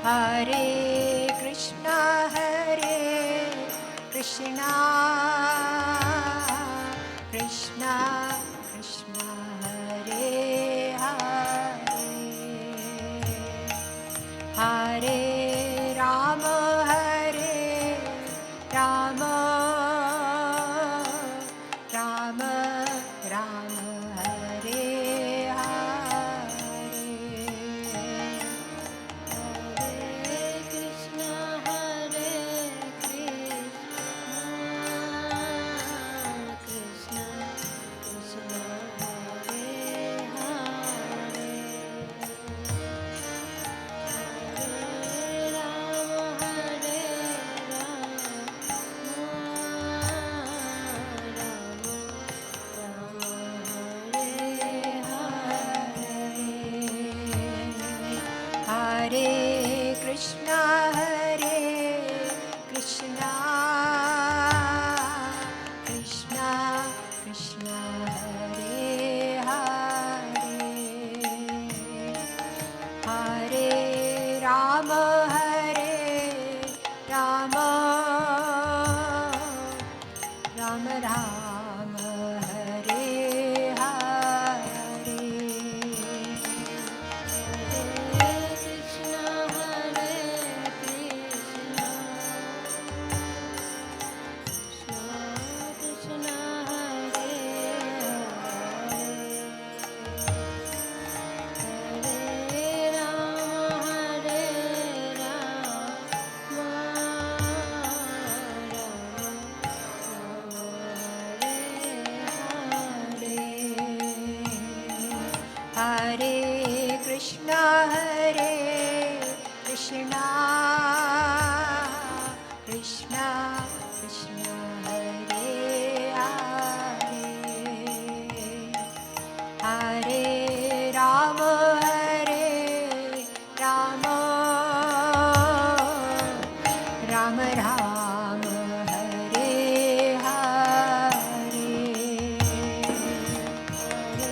Hare Krishna Krishna Krishna Krishna Hare Hare Hare Rama Rama Rama Rama Hare Hare Hare Krishna Krishna Krishna Hare Hare Hare Krishna Krishna Krishna Krishna Hare Hare Hare Rama Rama Rama Rama Hare Hare Krishna Krishna Krishna Hare Hare Rama Hare Krishna Krishna Krishna Krishna Hare Hare Hare Rama Rama Rama Rama Hare Hare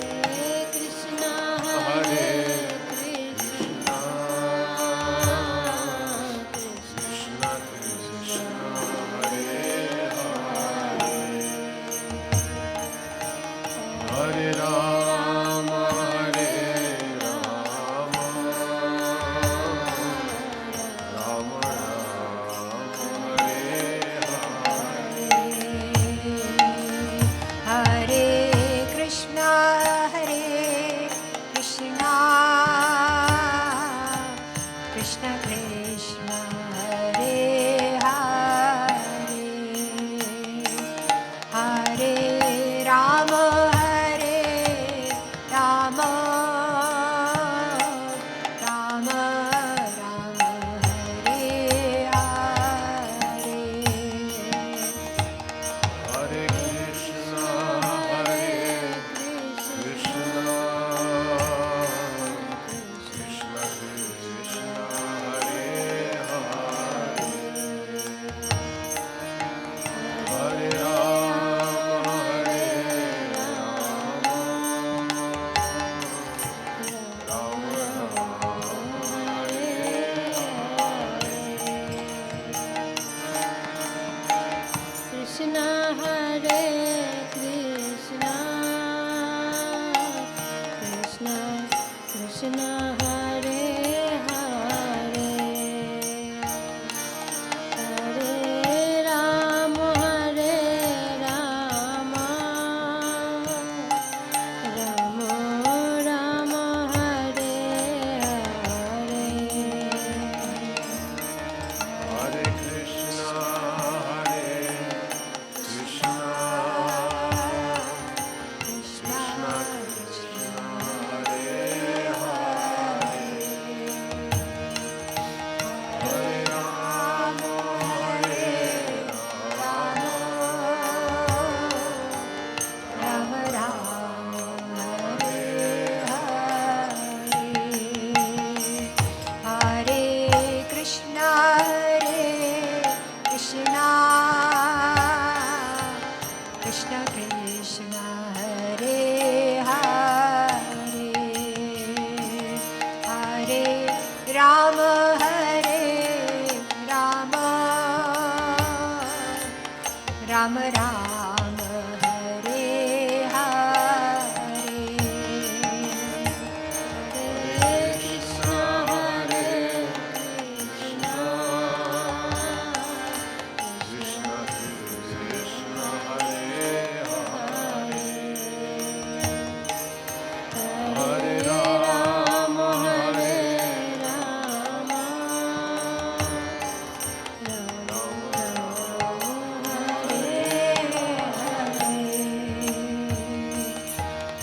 Hare Krishna Krishna Krishna Krishna Hare Hare Rama Rama Rama Hare Krishna Krishna Krishna Krishna Hare Hare Hare Rama Rama Rama Rama Hare Hare Hare Krishna Krishna Krishna Krishna Hare Hare Hare Rama Rama Krishna Hare Krishna Krishna Krishna Hare Hare Hare Rama Rama Rama Hare Hare Hare Krishna Krishna Krishna Krishna Hare Hare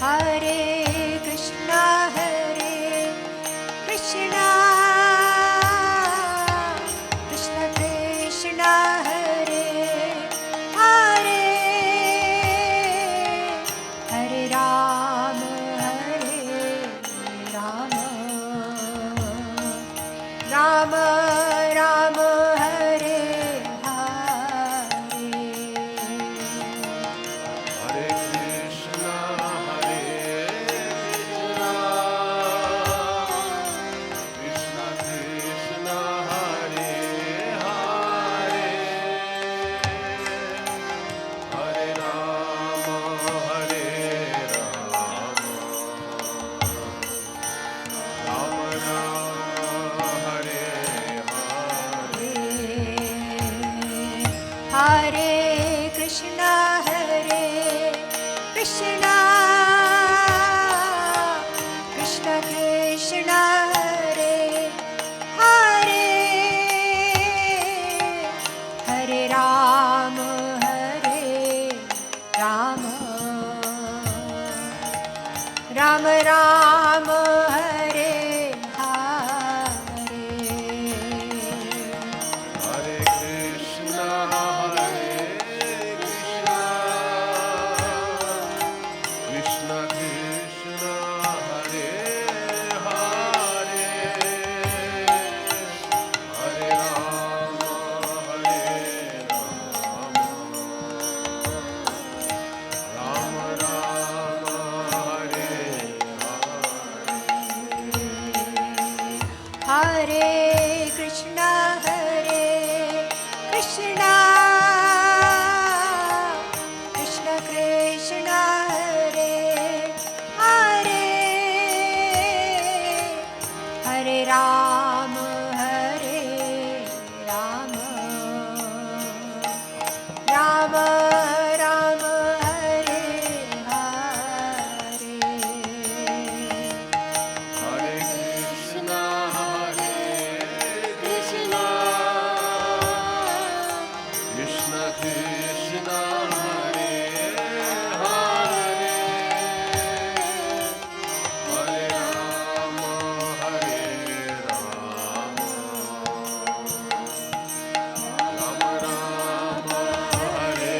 Hare Krishna, Krishna Krishna, Hare Hare, Hare Rama, Rama Rama, Hare Hare. Hare Krishna, Krishna Krishna, Hare Hare, Hare Rama, Rama Rama, Hare Hare. Hare Krishna, Krishna Krishna, Hare Hare, Hare Rama, Rama Rama, Hare Hare. Hare Krishna, Krishna Krishna, Hare Hare, Hare Rama, Rama Rama, Hare Hare. Hare Krishna, Krishna Krishna, Hare Hare, Hare Rama, Rama Rama, Hare Hare. Hare Krishna, Krishna Krishna, Hare Hare, Hare Rama, Rama Rama, Hare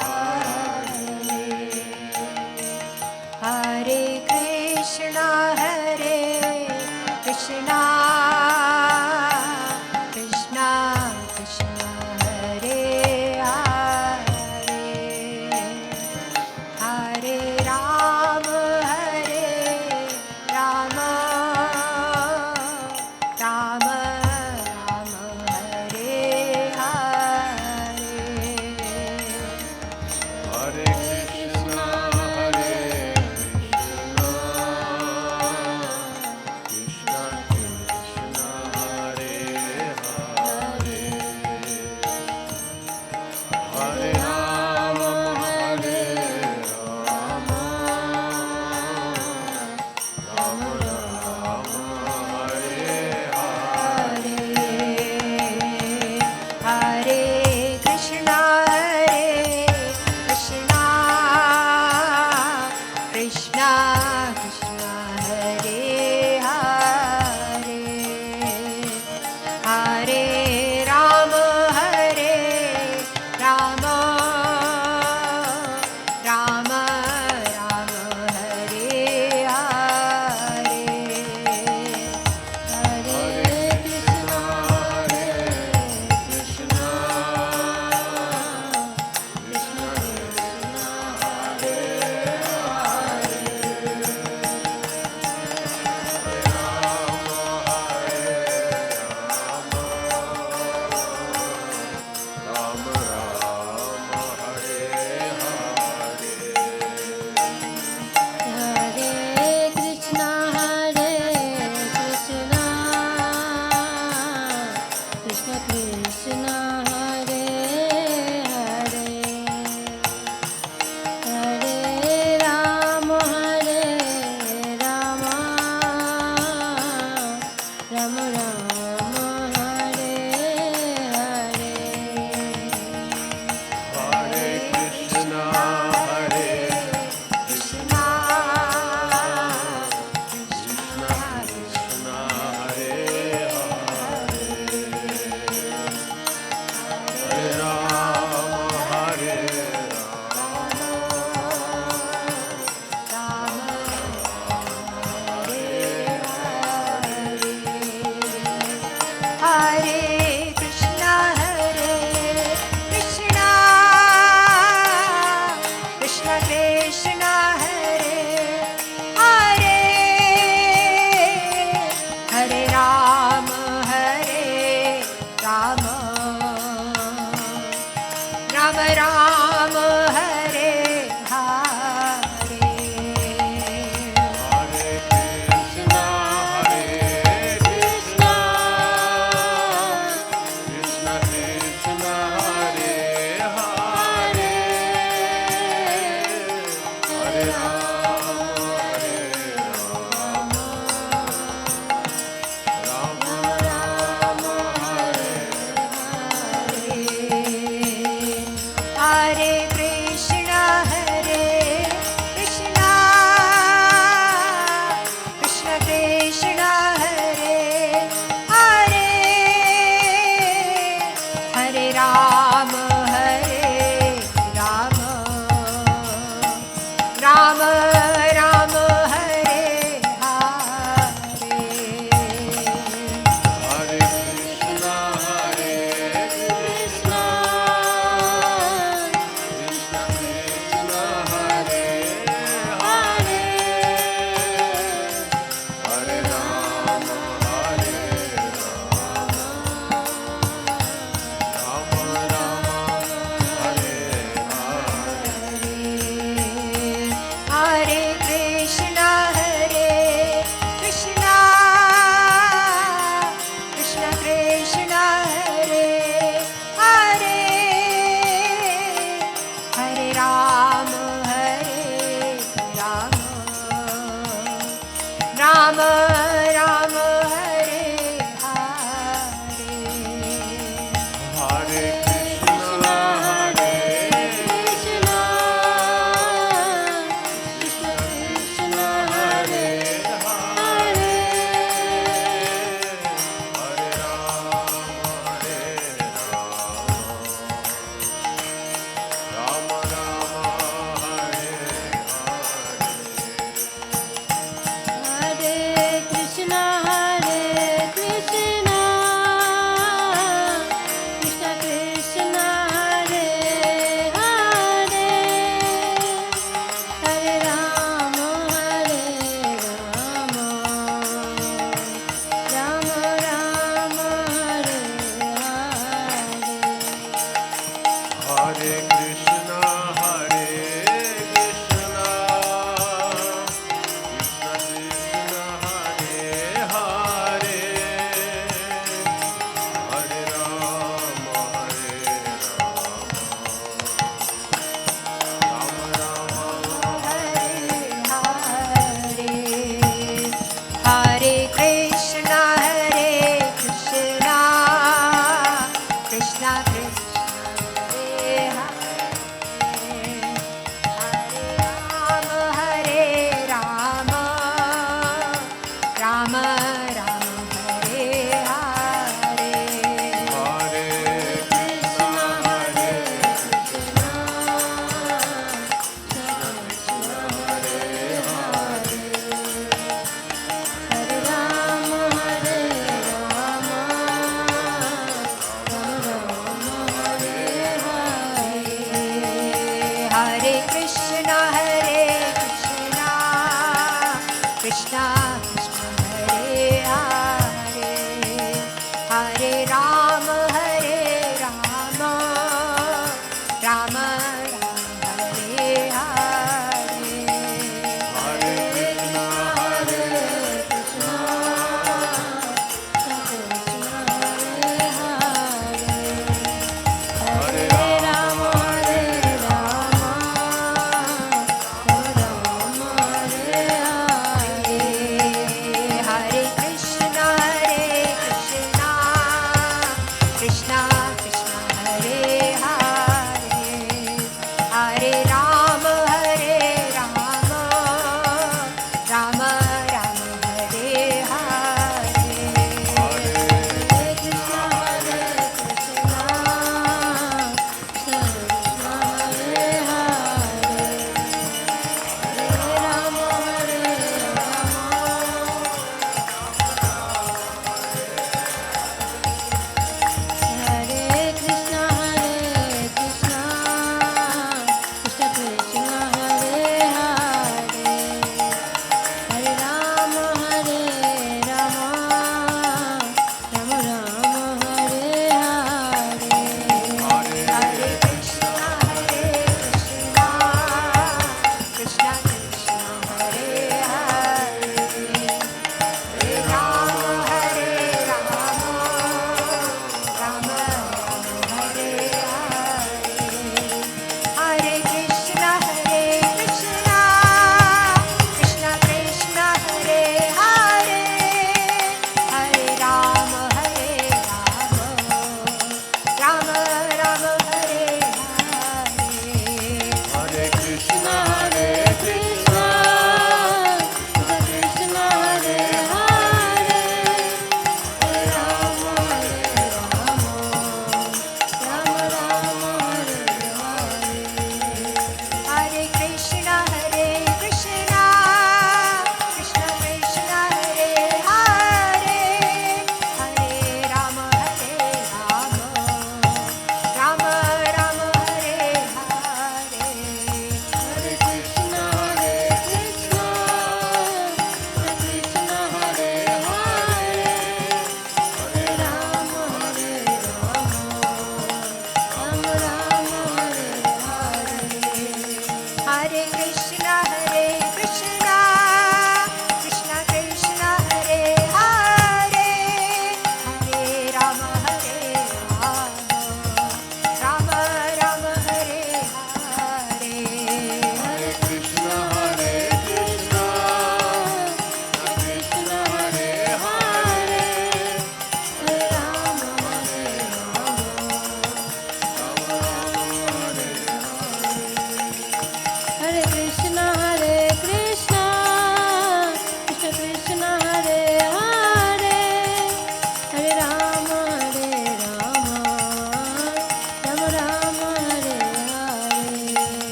Hare. Hare Krishna, Krishna Krishna, Hare Hare, Hare Rama, Rama Rama, Hare Hare. Hare Krishna, Ram Ram Hare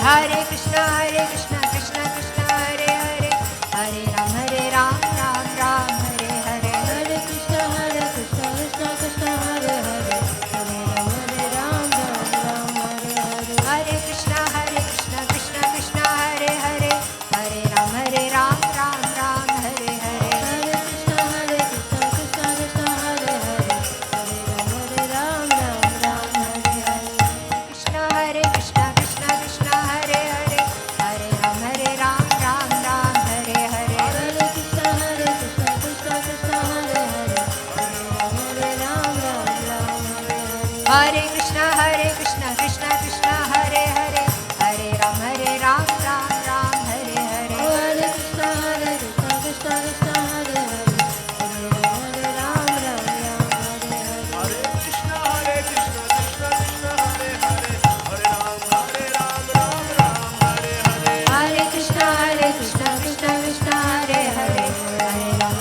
Hare Krishna, Krishna Krishna, Hare Hare, Hare Ram, Ram Ram, Hare Hare. Hare Krishna, Krishna Krishna, Hare Hare, Hare Ram, Ram Ram, Hare Hare. Hare Krishna, Krishna Krishna, Hare Hare, Hare Ram, Ram Ram, Hare Hare. Hare Krishna, Krishna Krishna, Hare Hare, Hare Ram, Ram Ram, Hare Hare. Krishna, Krishna Krishna, Hare Hare, Hare Ram, Ram Ram, Hare Hare. Hare Krishna, Krishna Krishna, Hare Hare, Hare Ram, Ram Ram, Hare Hare. Hare Krishna, Krishna Krishna, Hare Hare, Hare Ram, Ram Ram, Hare Hare. Hare Krishna, Krishna Krishna, Hare Hare, Hare Ram, Ram Ram, Hare Hare. Hare Krishna, Krishna Krishna, Hare Hare,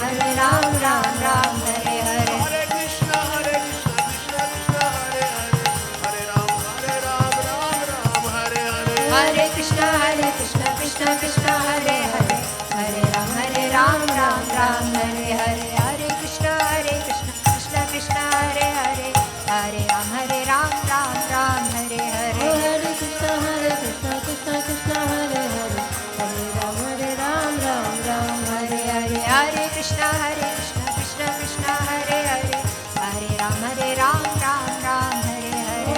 Hare Ram, Ram Ram, Hare Hare. Hare Krishna, Krishna Krishna, Hare Hare, Hare Ram, Ram Ram, Hare Hare. Hare Krishna, Krishna Krishna, Hare Hare, Hare Ram, Ram Hare Hare. Hare Krishna, Krishna Krishna, Hare Hare, Hare Ram, Ram Hare Hare. Hare Krishna, Krishna Krishna, Hare Hare, Hare Ram, Ram Hare Hare. Hare Krishna, Krishna Krishna, Hare Hare, Hare Ram, Ram Ram, Hare Hare. Hare Krishna, Krishna Krishna, Hare Hare, Hare Ram, Ram Hare Hare. Hare Krishna, Krishna Krishna, Hare Hare, Hare Ram, Ram Hare Hare.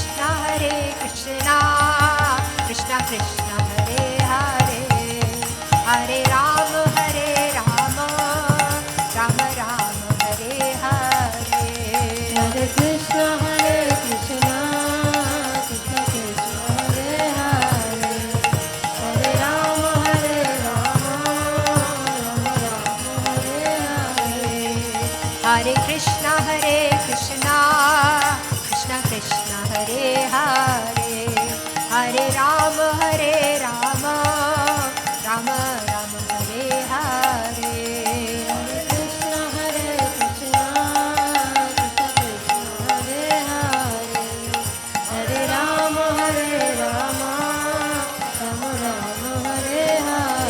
Krishna, Krishna Krishna Krishna, Hare Hare, Hare Ram, Ram Ram, Hare Hare. Hare Krishna, Krishna Krishna, Hare Hare, Hare Ram, Ram Hare Hare. Hare Krishna, Krishna Krishna, Hare Hare, Hare Ram, Ram Ram, Hare Hare. Hare Krishna, Krishna Krishna, Hare Hare, Hare Ram, Ram Ram, Hare Hare.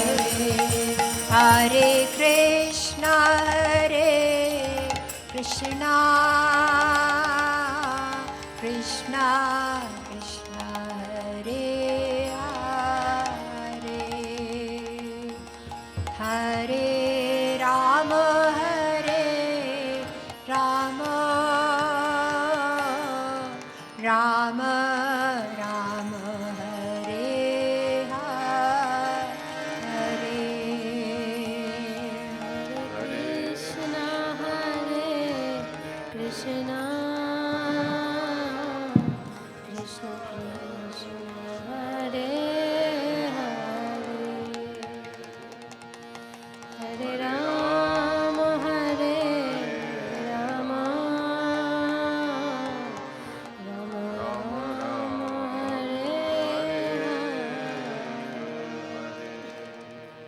Hare Krishna, Krishna Krishna Krishna, Hare Hare, Hare Ram, Ram Ram Ram, Hare Hare. Krishna, Krishna Krishna Krishna, Hare Hare, Hare Ram.